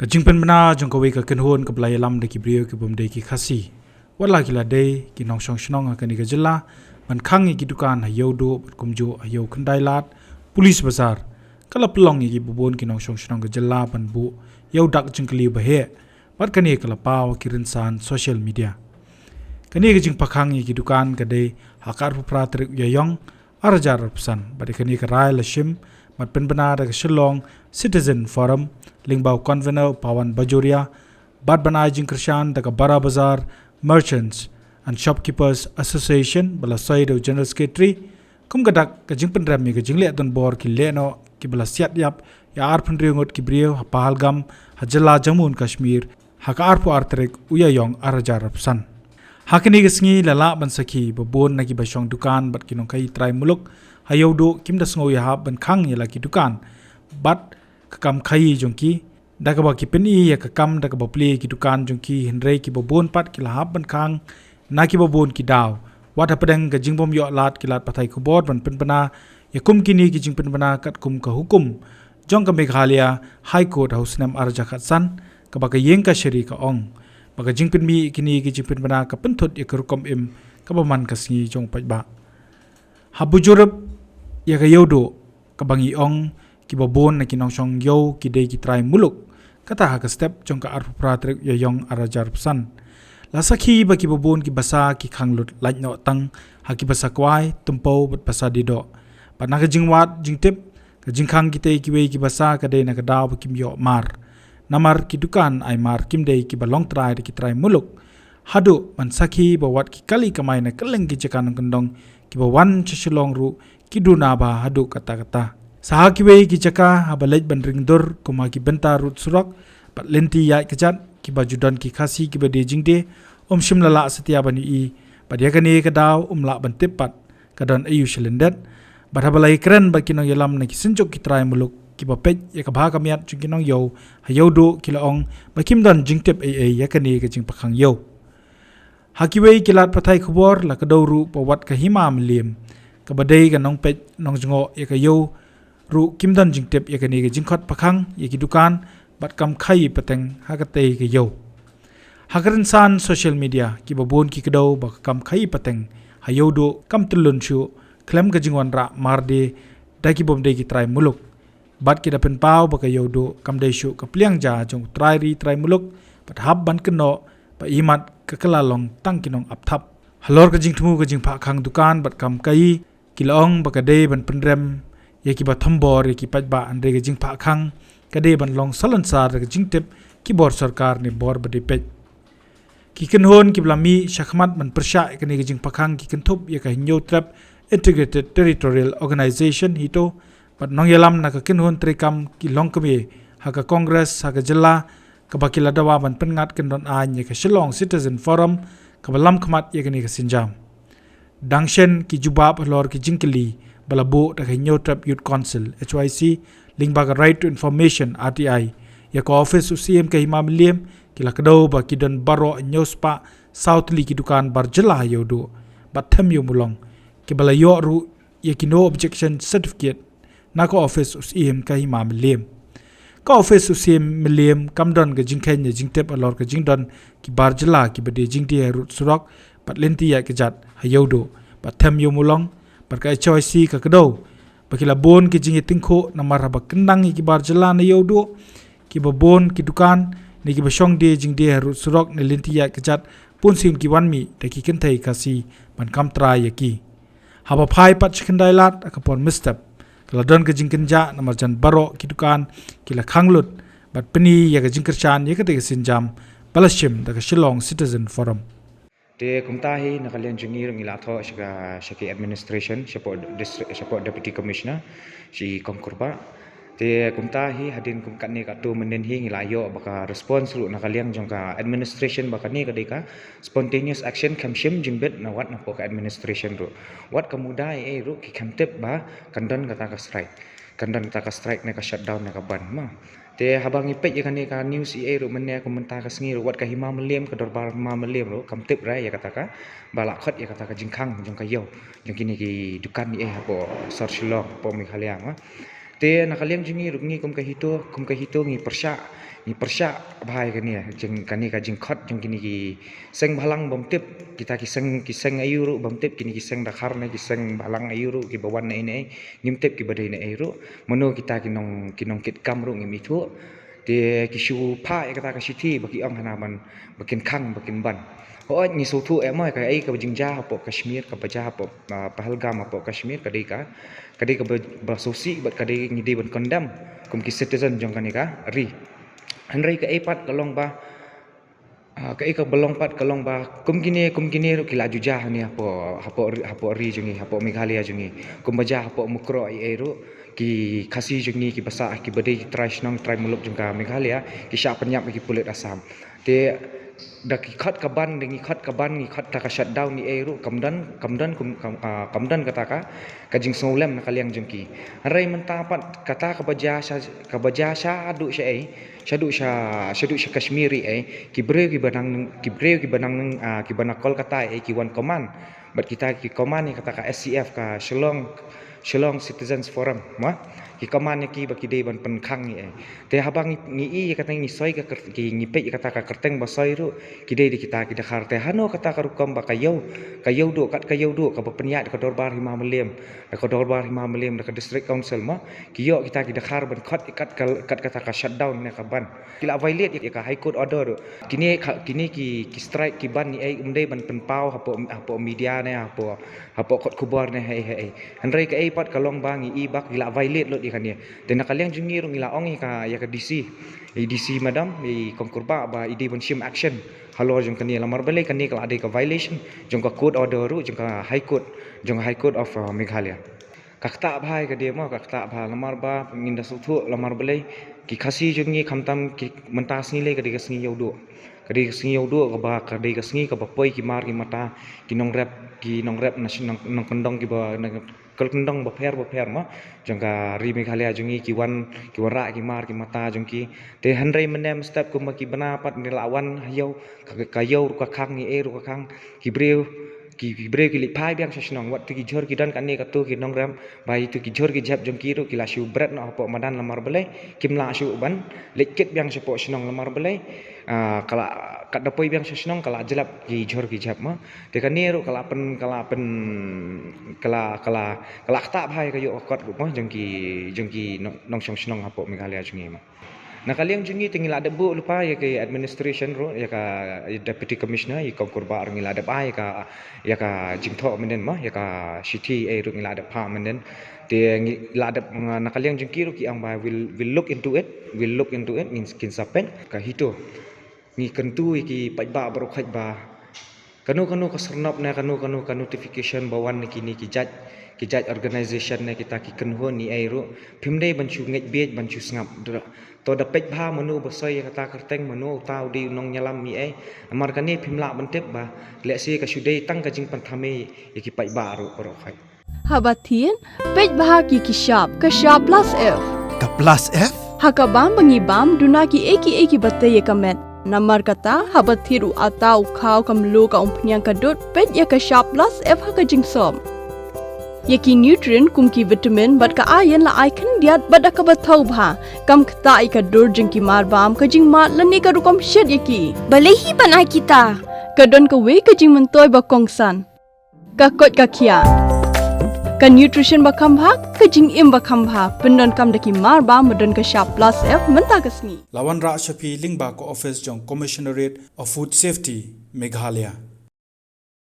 Kajingpen bena jong kawe ka kenhon ka belai lam de ki brio ki bom de ki khasi wala ki la de ki nong song shnong ka ni ka jela man khang ki dukan ha yodo kumjo ha yo khandai lat police bazar kala plong ki bobon ki nong song shnong ka jela ban bu yo dak jingkli ba he bat kani kala paw ki rinsan social media kani ki jing pakhang ki dukan ka de hakar pu pratrik ya yong arajar rapsan bat kani ka rai la shim mat pen bena da Shillong Citizen Forum lingbau convener Pawan Bajoria bat banai jing krishan da bara bazar merchants and shopkeepers association bala saido general secretary kum gadak ka jing pen ram mi ka jing le don bor ki leno ki bala siat yap ya ar pen ringot ki brio pahalgam hajala jamun kashmir haka ar pu artrek uya yong arajar rapsan hakini gisngi lala ban saki babon nagi basong dukan bat kinong kai Trai Muluk hayodo kimda sngo ya hab ban khang ya laki dukan bat kakam Khaïi jongki daga ba ki peni ya kakam daga ba Plie ki dukan jongki henrei ki babon pat ki lahab ban khang na ki babon ki daw wat Pateng ga jingbom yo lat ki lat pathai khubor ban penpana ya kum kini ki jing penpana kat kum ka hukum jong ka Meghalaya High Court House nam arja khatsan ka ba ka yeng ka sheri ka ong ba ka jing penmi kini ki jing penpana ka penthut ya kerukom im ka ba man ka singi jong pajba habujurab ya ka yodo ka bangi ong ki babon na kinong song yo ki de ki Trai Muluk kata ha ka step jong ka arpu pratrik ya yong arajar psan la sakhi ba ki babon ki basa ki khanglut laj no tang ha ki basa kwai tumpo bat basa dido pa na ka jingwat jingtip ka jingkhang ki te ki we ki basa ka de na ka daw ki myo mar namar ki dukan ai mar kim de ki balong trai ki Trai Muluk hadu man sakhi ba wat ki kali kamai na kaleng ki chakan kendong ki ba wan Shillong ru ki duna ba hadu kata kata sahakiwe ki chaka habalej ban ringdor kuma ki benta rut surak pat lenti ya kejat ki bajudan ki khasi ki bade jingde shim lala setia bani i padia kane ka daw la ban tepat kadan ayu shilendet bat habalai kren ba kinong yalam na ki sinjok ki Trai Muluk ki ba pej ya ka bha kamiat kinong yo hayodo kilaong ba kimdan jingtep ai ya kane ka jing pakhang yo hakiwe kilat pathai khubor la ka dawru pawat ka himam liem ka badai ka nong pej nong jingo ya ka yo ru kimdan jingtep ya kani ga jingkhot pakhang ya ki dukan bat kam Khaïi Pateng hakate ke yo hakarin san social media ki babon ki kedo ba kam Khaïi Pateng hayodo kam tulun chu klem ga jingwan ra marde da ki bom de ki Trai Muluk bat ki da pen pau ba ka yodo kam de shu ka pliang ja jong Trai Muluk bat hab ban keno ba imat ka kalalong tang kinong apthap halor ka jingthmu ga jingpha khang dukan bat kam Khaïi kilong ba ka de ban penrem ya ki ba thambor ya ki pajba andre ga jingpha khang kade ban long salansar ga jingtep ki bor sarkar ne bor bade pej ki kenhon ki blami shakhmat man persha kane ga jingpha khang ki kenthop ya ka hinyo trap integrated territorial organization hito bat nong yalam na ka kenhon trekam ki longkame ha ka congress ha ka jilla ka bakila dawa ban pengat kendon an ya ka Shillong Citizen Forum ka balam khmat ya kane ka sinjam dangshen ki jubab lor ki jingkli balabo da hinyo trap youth council HYC lingba ka right to information RTI ya ka office UCM ka himam liem ki lakdo ba ki don baro nyospa southly ki dukan barjela yodo batham yo mulong ki balayo ru ya ki no objection certificate na ka office UCM ka himam liem ka office UCM liem kamdon ga jingkhen ya jingtep alor ka jingdon ki barjela ki bade jingti ru surak pat lenti ya ki jat hayodo batham yo mulong barka HYC ka kedo bakila bon ki jingi tingkho namar ba kendang ki barjala na yodo ki babon ki dukan ni ki basong de jingde haru surok ne lintiya kejat pun sim ki wanmi de ki kentai kasi ban kam Trai yaki haba phai pat chikandai lat akapon mistap kala don ka jingkenja namar jan baro ki dukan ki la khanglut bat peni ya ka jingkerchan ya ka te sinjam balashim da ka Shillong Citizen Forum Te kumtahi nakalian jengir ngila Thaw shaki administration support deputy commissioner si konkurba te kumtahi hadin kumkat ni katu menenhi ngila yo baka response lu nakalian jongka administration baka ni kadika spontaneous action kamshim jingbet na wat na poka administration ru wat kamudai ru ki kamtep ba kandan kata ka strike na ka shutdown na ka ban ma te habang ipet ya kani ka news ru menne komentar ka sngi wat ka himam lem ka dorbar ma lem ru kamtep ra ya kata ka balak khat ya kata ka jingkhang jong ka yo jong kini ki dukan ni hapo sar Shillong po Meghalaya ma te nakaliang jingi ru ngi kum ka hito ngi persya ni persyak bahai kan ni jeng kan ni ka jeng khot jeng kini ki seng balang bom tip kita ki seng ayu ru bom tip kini ki seng dakhar ne ki seng balang ayu ru ki bawan ne ngim tip ki badai ne ru mano kita ki nong kit kam ru ngim itu te ki shu pha kata ka siti baki ang hanaman bakin khang bakin ban oh ni so thu em ka ai ka jingja hapo kashmir ka baja hapo pahalgam hapo kashmir kadai ka bersosi bat kadai ngidi ban condemn kum ki citizen jong kan ka ri hanrai ka epat kalong ba ka ka belong pat kalong ba kum gini ru kila juja ni hapo ri jungi hapo Meghalaya jungi kum baja hapo mukro ai ru ki khasi jungi ki basa ki badai ki trai snong trai muluk jungka Meghalaya ki sya penyap ki pulit asam te dak khat kaban dengan khat kaban ni khat taka shutdown ni eru kamdan kata ka jing solem nak kaliang jengki harai mentapat kata ka baja sha adu sha kashmiri ki breu ki banang ki banakol kata ki wan command bat kita ki command ni kata ka SCF ka Shillong Citizens Forum ki command ki baki dei ban penkhang ni te habang ni kata ni soi ka ki ni pe kata ka kerteng ba soi ru ki dei kita ki dakhar te hano kata ka rukam ba kayau do ka penyat ka dorbar hima melim ka district council ki yo kita ki dakhar ban khat kata ka shutdown ne ka ban kila violate ka high court order kini ki strike ki ban ni umdei ban penpau hapo media ne hapo kot kubar ne hanrai ka pat kalong bang bak gila violate lot ikan ni dan nakaliang jungi rong ila ong ka ya ka DC madam konkurba ba ide ban shim action halo jong kan ni lamar balai kan ni kala ada ka violation jong ka court order ru jong ka high court of Meghalaya kakta bhai ka dia kakta bha lamar ba minda suthu lamar balai ki khasi jungi khamtam ki mentas ni le ka de ka sngi yodo ka ba ka de ka sngi ka ba poi ki mar ki mata ki nong rap nong kendong ki ba kal kendong ba pher jangka ri Meghalaya jungi ki wan ra ki mar ki mata jungki te hanrai menem step ku ki bana pat ni lawan hayau ka khang ni ru ka khang ki breu ki li pai biang shnong wat ki jor ki dan kan ni ka tu ki nong ram bai tu ki jor ki jap jungki ru ki la shu bret no apo madan lamar belai kim la shu ban lekit biang sepo shnong lamar belai kala kat dapoi biang shnong kala jelap ki jor ki jap te kan ni ru kala tak bhai ka yo kot ku jengki nong shnong apo Meghalaya jungi nakaliang jungi tinggal ada bu lupa ya ke administration ro ya ka deputy commissioner ya konkurba ngila ada bai ya ka jingtho menen ya ka city ro ngila ada pa menen te ngila ada nakaliang jengki ro ki ang ba will look into it means kin sapen ka hito ngi kentu ki pajba bro khaj ba kanu ka sernop na kanu notification bawan kini ki judge organization ne kita ki kenho ni ro phimdei banchu ngej bej banchu ngap to da pej bha manu bosoi kata kerteng manu tau di nong nyalam mi amar kani phimla bantep ba le si ka sudei tang ka jing panthame ki paj ba ro khai Haba thien pej bha ki sharp plus f ka plus f haka bam bangi bam duna ki eki batte ye kamet namar kata haba thiru atau khau kamlu ka umpnyang ka dot pej ya ka sharp plus f haka jing som yaki nutrient kumki vitamin bat ka iron la icon diat bat ka bathau bha kam khta I ka dur jing ki mar bam ka jing mat lani ka rukom shed yaki balehi banai kita ka don ka we ka jing mentoy ba kongsan ka kot ka khia ka nutrition ba kham bha ka jing im ba kham bha pendon kam daki mar ba modon ka sharp plus f menta ka sngi lawan ra shapi lingba ko office jong commissionerate of food safety Meghalaya